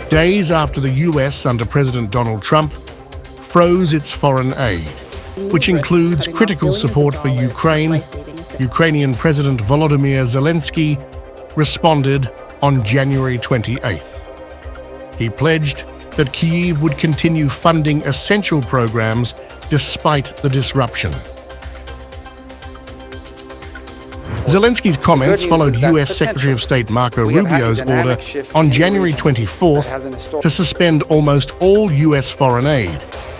days after the US, under President Donald Trump, froze its foreign aid, which includes critical support for Ukraine. Ukrainian President Volodymyr Zelenskyy responded on January 28th. He pledged that Kyiv would continue funding essential programs despite the disruption. Zelensky's comments followed US Secretary of State Marco Rubio's order on January 24th to suspend almost all US foreign aid,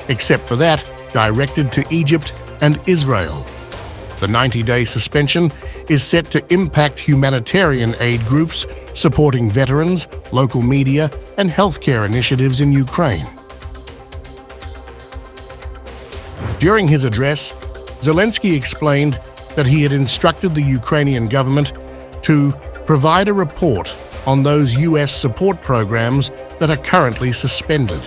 except for that directed to Egypt and Israel. The 90-day suspension is set to impact humanitarian aid groups supporting veterans, local media, and healthcare initiatives in Ukraine. During his address, Zelenskyy explained that he had instructed the Ukrainian government to provide a report on those US support programs that are currently suspended.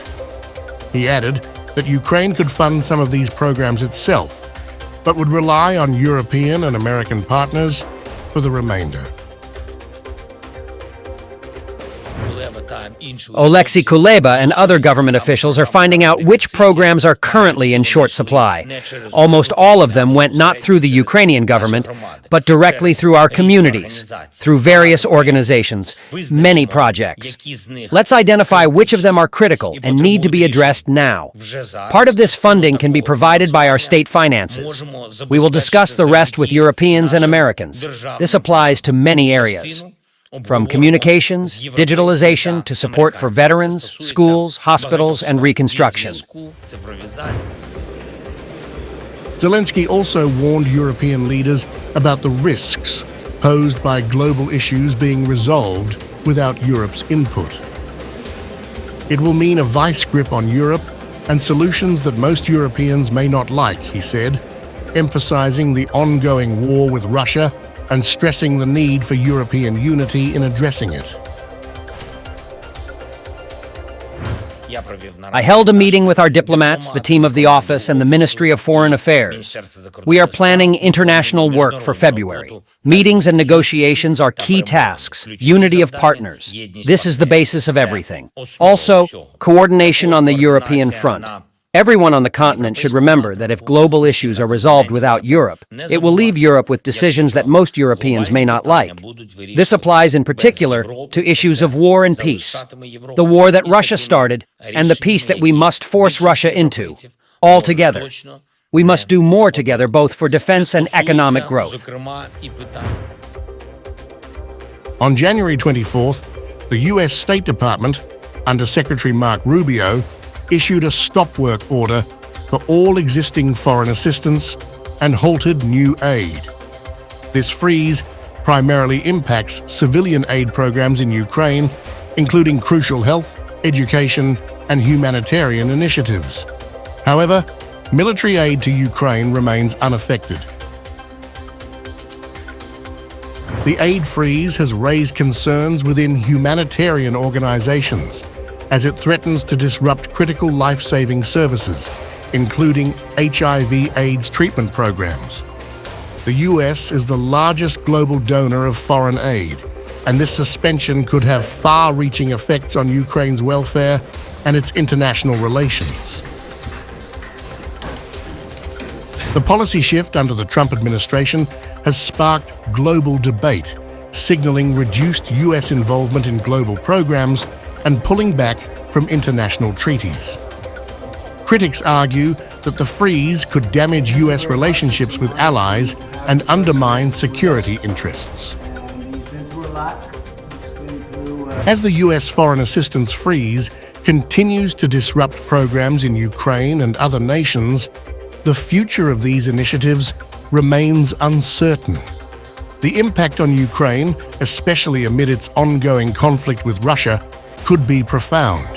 He added that Ukraine could fund some of these programs itself, but would rely on European and American partners for the remainder. Oleksiy Kuleba and other government officials are finding out which programs are currently in short supply. Almost all of them went not through the Ukrainian government, but directly through our communities, through various organizations, many projects. Let's identify which of them are critical and need to be addressed now. Part of this funding can be provided by our state finances. We will discuss the rest with Europeans and Americans. This applies to many areas, from communications, digitalization, to support for veterans, schools, hospitals, and reconstruction. Zelenskyy also warned European leaders about the risks posed by global issues being resolved without Europe's input. It will mean a vice grip on Europe and solutions that most Europeans may not like, he said, emphasizing the ongoing war with Russia and stressing the need for European unity in addressing it. I held a meeting with our diplomats, the team of the office, and the Ministry of Foreign Affairs. We are planning international work for February. Meetings and negotiations are key tasks, unity of partners. This is the basis of everything. Also, coordination on the European front. Everyone on the continent should remember that if global issues are resolved without Europe, it will leave Europe with decisions that most Europeans may not like. This applies in particular to issues of war and peace, the war that Russia started and the peace that we must force Russia into, all together. We must do more together both for defense and economic growth. On January 24th, the US State Department, under Secretary Marco Rubio, issued a stop work order for all existing foreign assistance and halted new aid. This freeze primarily impacts civilian aid programs in Ukraine, including crucial health, education, and humanitarian initiatives. However, military aid to Ukraine remains unaffected. The aid freeze has raised concerns within humanitarian organizations, as it threatens to disrupt critical life-saving services, including HIV/AIDS treatment programs. The US is the largest global donor of foreign aid, and this suspension could have far-reaching effects on Ukraine's welfare and its international relations. The policy shift under the Trump administration has sparked global debate, signaling reduced US involvement in global programs and pulling back from international treaties. Critics argue that the freeze could damage US relationships with allies and undermine security interests. As the US foreign assistance freeze continues to disrupt programs in Ukraine and other nations, the future of these initiatives remains uncertain. The impact on Ukraine, especially amid its ongoing conflict with Russia, could be profound.